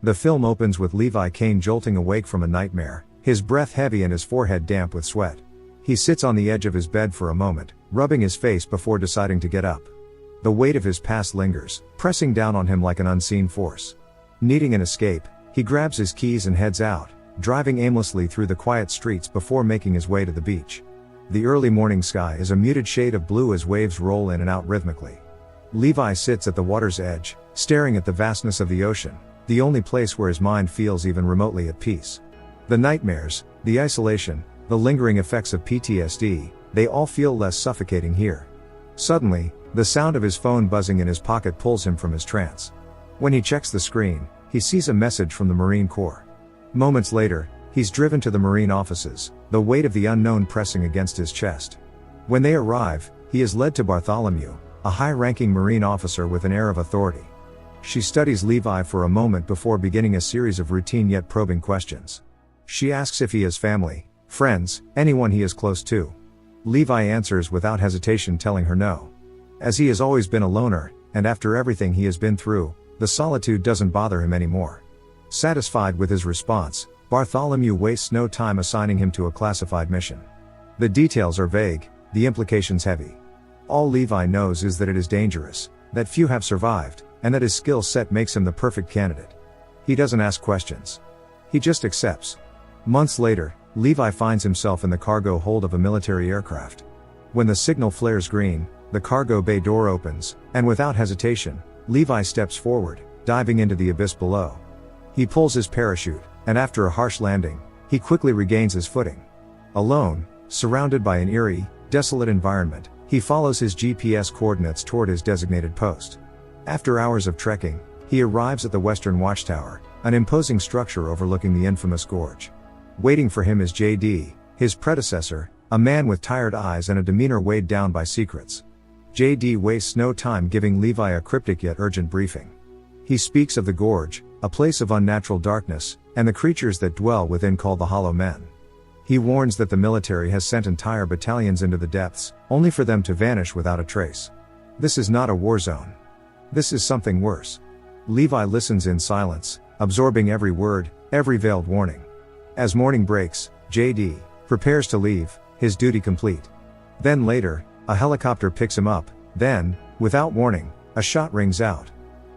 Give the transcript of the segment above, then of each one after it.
The film opens with Levi Kane jolting awake from a nightmare, his breath heavy and his forehead damp with sweat. He sits on the edge of his bed for a moment, rubbing his face before deciding to get up. The weight of his past lingers, pressing down on him like an unseen force. Needing an escape, he grabs his keys and heads out, driving aimlessly through the quiet streets before making his way to the beach. The early morning sky is a muted shade of blue as waves roll in and out rhythmically. Levi sits at the water's edge, staring at the vastness of the ocean, the only place where his mind feels even remotely at peace. The nightmares, the isolation, the lingering effects of PTSD, they all feel less suffocating here. Suddenly, the sound of his phone buzzing in his pocket pulls him from his trance. When he checks the screen, he sees a message from the Marine Corps. Moments later, he's driven to the Marine offices, the weight of the unknown pressing against his chest. When they arrive, he is led to Bartholomew, a high-ranking Marine officer with an air of authority. She studies Levi for a moment before beginning a series of routine yet probing questions. She asks if he has family, friends, anyone he is close to. Levi answers without hesitation, telling her no. As he has always been a loner, and after everything he has been through, the solitude doesn't bother him anymore. Satisfied with his response, Bartholomew wastes no time assigning him to a classified mission. The details are vague, the implications heavy. All Levi knows is that it is dangerous, that few have survived, and that his skill set makes him the perfect candidate. He doesn't ask questions. He just accepts. Months later, Levi finds himself in the cargo hold of a military aircraft. When the signal flares green, the cargo bay door opens, and without hesitation, Levi steps forward, diving into the abyss below. He pulls his parachute, and after a harsh landing, he quickly regains his footing. Alone, surrounded by an eerie, desolate environment, he follows his GPS coordinates toward his designated post. After hours of trekking, he arrives at the Western Watchtower, an imposing structure overlooking the infamous gorge. Waiting for him is JD, his predecessor, a man with tired eyes and a demeanor weighed down by secrets. JD wastes no time giving Levi a cryptic yet urgent briefing. He speaks of the gorge, a place of unnatural darkness, and the creatures that dwell within called the Hollow Men. He warns that the military has sent entire battalions into the depths, only for them to vanish without a trace. This is not a war zone. This is something worse. Levi listens in silence, absorbing every word, every veiled warning. As morning breaks, JD prepares to leave, his duty complete. Then later, a helicopter picks him up, then, without warning, a shot rings out.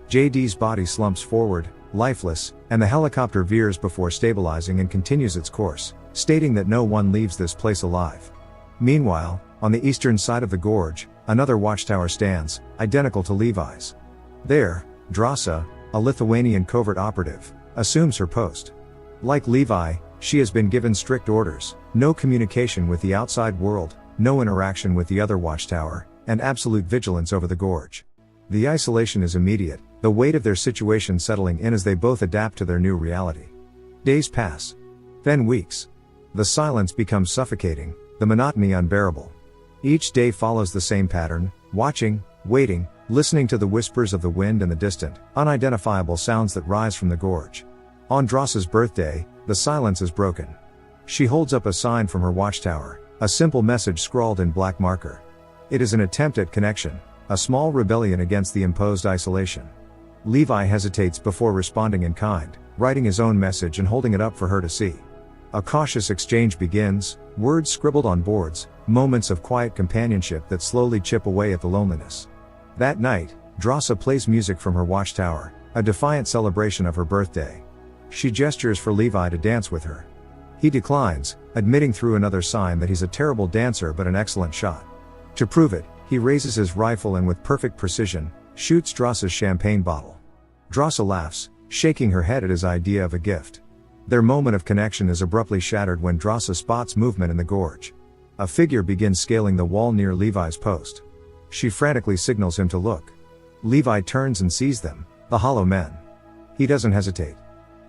JD's body slumps forward, lifeless, and the helicopter veers before stabilizing and continues its course, stating that no one leaves this place alive. Meanwhile, on the eastern side of the gorge, another watchtower stands, identical to Levi's. There, Drasa, a Lithuanian covert operative, assumes her post. Like Levi, she has been given strict orders: no communication with the outside world, no interaction with the other watchtower, and absolute vigilance over the gorge. The isolation is immediate, the weight of their situation settling in as they both adapt to their new reality. Days pass. Then weeks. The silence becomes suffocating, the monotony unbearable. Each day follows the same pattern: watching, waiting, listening to the whispers of the wind and the distant, unidentifiable sounds that rise from the gorge. On Drasa's birthday, the silence is broken. She holds up a sign from her watchtower, a simple message scrawled in black marker. It is an attempt at connection, a small rebellion against the imposed isolation. Levi hesitates before responding in kind, writing his own message and holding it up for her to see. A cautious exchange begins, words scribbled on boards, moments of quiet companionship that slowly chip away at the loneliness. That night, Drasa plays music from her watchtower, a defiant celebration of her birthday. She gestures for Levi to dance with her. He declines, admitting through another sign that he's a terrible dancer but an excellent shot. To prove it, he raises his rifle and with perfect precision, shoots Drasa's champagne bottle. Drasa laughs, shaking her head at his idea of a gift. Their moment of connection is abruptly shattered when Drasa spots movement in the gorge. A figure begins scaling the wall near Levi's post. She frantically signals him to look. Levi turns and sees them, the Hollow Men. He doesn't hesitate.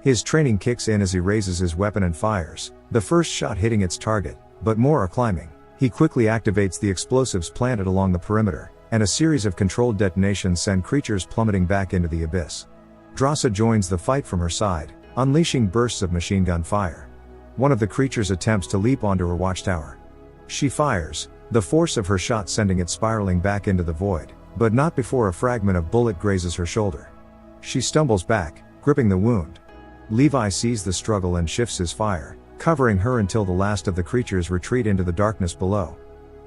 His training kicks in as he raises his weapon and fires, the first shot hitting its target, but more are climbing. He quickly activates the explosives planted along the perimeter, and a series of controlled detonations send creatures plummeting back into the abyss. Drasa joins the fight from her side, unleashing bursts of machine gun fire. One of the creatures attempts to leap onto her watchtower. She fires, the force of her shot sending it spiraling back into the void, but not before a fragment of bullet grazes her shoulder. She stumbles back, gripping the wound. Levi sees the struggle and shifts his fire, covering her until the last of the creatures retreat into the darkness below.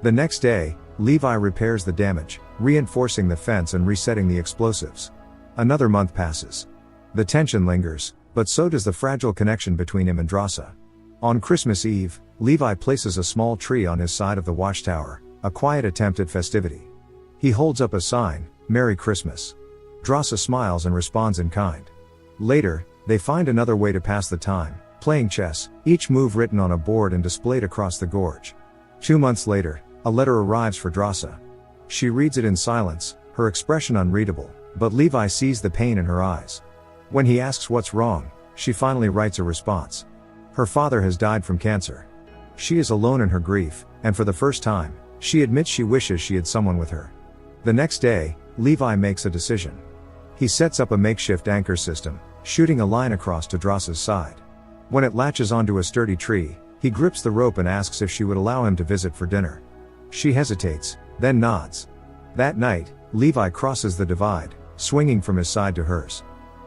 The next day, Levi repairs the damage, reinforcing the fence and resetting the explosives. Another month passes. The tension lingers, but so does the fragile connection between him and Drasa. On Christmas Eve, Levi places a small tree on his side of the watchtower, a quiet attempt at festivity. He holds up a sign, "Merry Christmas." Drasa smiles and responds in kind. Later, they find another way to pass the time, playing chess, each move written on a board and displayed across the gorge. 2 months later, a letter arrives for Drasa. She reads it in silence, her expression unreadable, but Levi sees the pain in her eyes. When he asks what's wrong, she finally writes a response. Her father has died from cancer. She is alone in her grief, and for the first time, she admits she wishes she had someone with her. The next day, Levi makes a decision. He sets up a makeshift anchor system, shooting a line across to Drasa's side. When it latches onto a sturdy tree, he grips the rope and asks if she would allow him to visit for dinner. She hesitates, then nods. That night, Levi crosses the divide, swinging from his side to hers.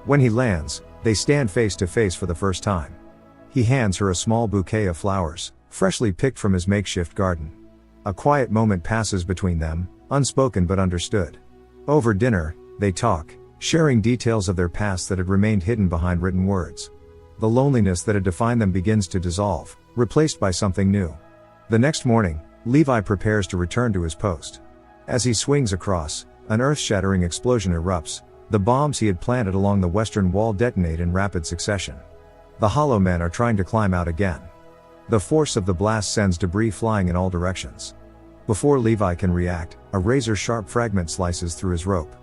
When he lands, they stand face to face for the first time. He hands her a small bouquet of flowers, freshly picked from his makeshift garden. A quiet moment passes between them, unspoken but understood. Over dinner, they talk, sharing details of their past that had remained hidden behind written words. The loneliness that had defined them begins to dissolve, replaced by something new. The next morning, Levi prepares to return to his post. As he swings across, an earth-shattering explosion erupts. The bombs he had planted along the western wall detonate in rapid succession. The Hollow Men are trying to climb out again. The force of the blast sends debris flying in all directions. Before Levi can react, a razor-sharp fragment slices through his rope.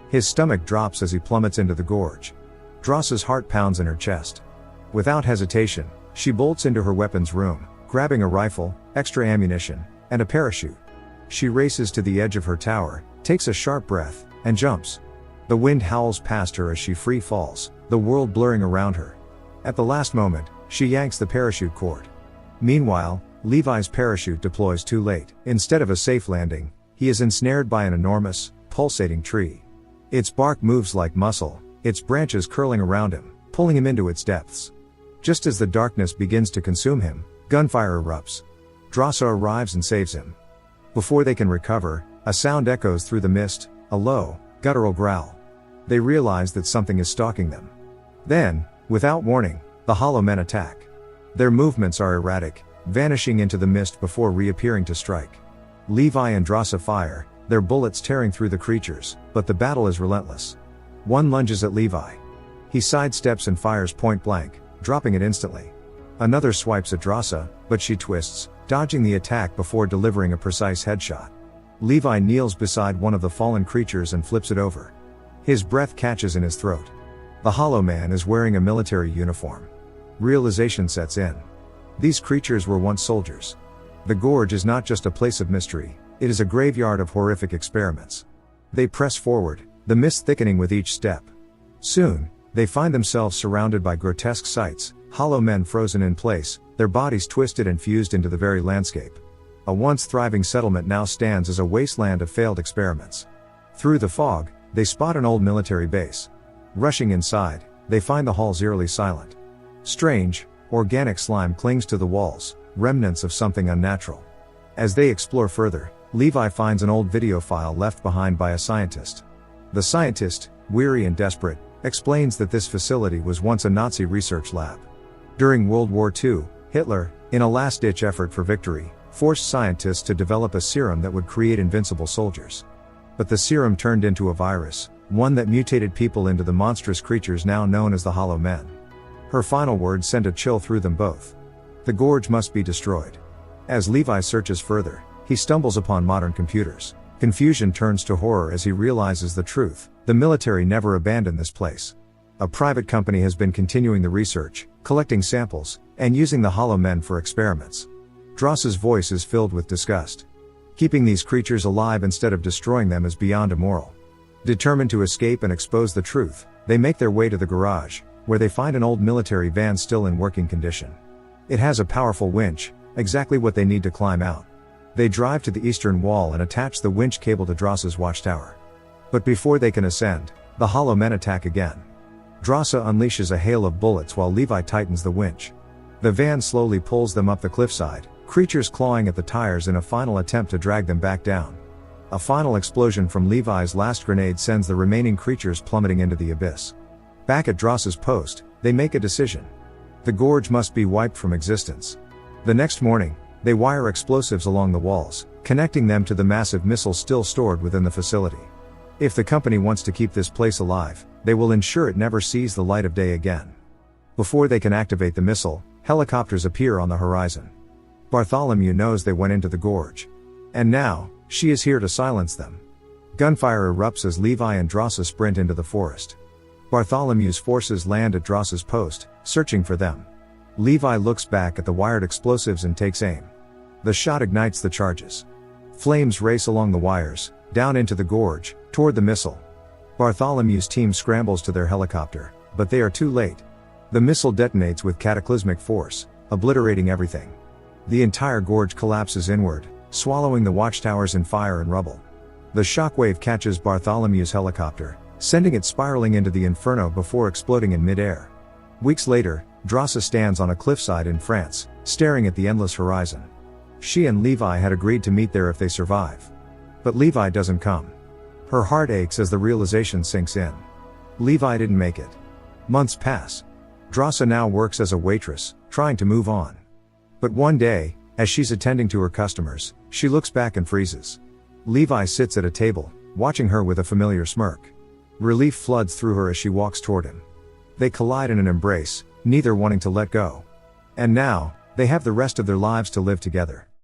His stomach drops as he plummets into the gorge. Drasa's heart pounds in her chest. Without hesitation, she bolts into her weapons room, grabbing a rifle, extra ammunition, and a parachute. She races to the edge of her tower, takes a sharp breath, and jumps. The wind howls past her as she free falls, the world blurring around her. At the last moment, she yanks the parachute cord. Meanwhile, Levi's parachute deploys too late. Instead of a safe landing, he is ensnared by an enormous, pulsating tree. Its bark moves like muscle, its branches curling around him, pulling him into its depths. Just as the darkness begins to consume him, gunfire erupts. Drasa arrives and saves him. Before they can recover, a sound echoes through the mist, a low, guttural growl. They realize that something is stalking them. Then, without warning, the Hollow Men attack. Their movements are erratic, vanishing into the mist before reappearing to strike. Levi and Drasa fire, their bullets tearing through the creatures, but the battle is relentless. One lunges at Levi. He sidesteps and fires point blank, dropping it instantly. Another swipes at Drasa, but she twists, dodging the attack before delivering a precise headshot. Levi kneels beside one of the fallen creatures and flips it over. His breath catches in his throat. The Hollow Man is wearing a military uniform. Realization sets in. These creatures were once soldiers. The gorge is not just a place of mystery, it is a graveyard of horrific experiments. They press forward, the mist thickening with each step. Soon, they find themselves surrounded by grotesque sights, hollow men frozen in place, their bodies twisted and fused into the very landscape. A once thriving settlement now stands as a wasteland of failed experiments. Through the fog, they spot an old military base. Rushing inside, they find the halls eerily silent. Strange, organic slime clings to the walls, remnants of something unnatural. As they explore further, Levi finds an old video file left behind by a scientist. The scientist, weary and desperate, explains that this facility was once a Nazi research lab. During World War II, Hitler, in a last-ditch effort for victory, forced scientists to develop a serum that would create invincible soldiers. But the serum turned into a virus, one that mutated people into the monstrous creatures now known as the Hollow Men. Her final words sent a chill through them both. The gorge must be destroyed. As Levi searches further, he stumbles upon modern computers. Confusion turns to horror as he realizes the truth. The military never abandoned this place. A private company has been continuing the research, collecting samples, and using the Hollow Men for experiments. Drasa's voice is filled with disgust. Keeping these creatures alive instead of destroying them is beyond immoral. Determined to escape and expose the truth, they make their way to the garage, where they find an old military van still in working condition. It has a powerful winch, exactly what they need to climb out. They drive to the eastern wall and attach the winch cable to Drasa's watchtower. But before they can ascend, the Hollow Men attack again. Drassa unleashes a hail of bullets while Levi tightens the winch. The van slowly pulls them up the cliffside, creatures clawing at the tires in a final attempt to drag them back down. A final explosion from Levi's last grenade sends the remaining creatures plummeting into the abyss. Back at Drassa's post, they make a decision. The gorge must be wiped from existence. The next morning, they wire explosives along the walls, connecting them to the massive missile still stored within the facility. If the company wants to keep this place alive, they will ensure it never sees the light of day again. Before they can activate the missile, helicopters appear on the horizon. Bartholomew knows they went into the gorge. And now, she is here to silence them. Gunfire erupts as Levi and Drassa sprint into the forest. Bartholomew's forces land at Drassa's post, searching for them. Levi looks back at the wired explosives and takes aim. The shot ignites the charges. Flames race along the wires, down into the gorge, toward the missile. Bartholomew's team scrambles to their helicopter, but they are too late. The missile detonates with cataclysmic force, obliterating everything. The entire gorge collapses inward, swallowing the watchtowers in fire and rubble. The shockwave catches Bartholomew's helicopter, sending it spiraling into the inferno before exploding in mid-air. Weeks later, Drassa stands on a cliffside in France, staring at the endless horizon. She and Levi had agreed to meet there if they survive. But Levi doesn't come. Her heart aches as the realization sinks in. Levi didn't make it. Months pass. Drassa now works as a waitress, trying to move on. But one day, as she's attending to her customers, she looks back and freezes. Levi sits at a table, watching her with a familiar smirk. Relief floods through her as she walks toward him. They collide in an embrace, neither wanting to let go. And now, they have the rest of their lives to live together.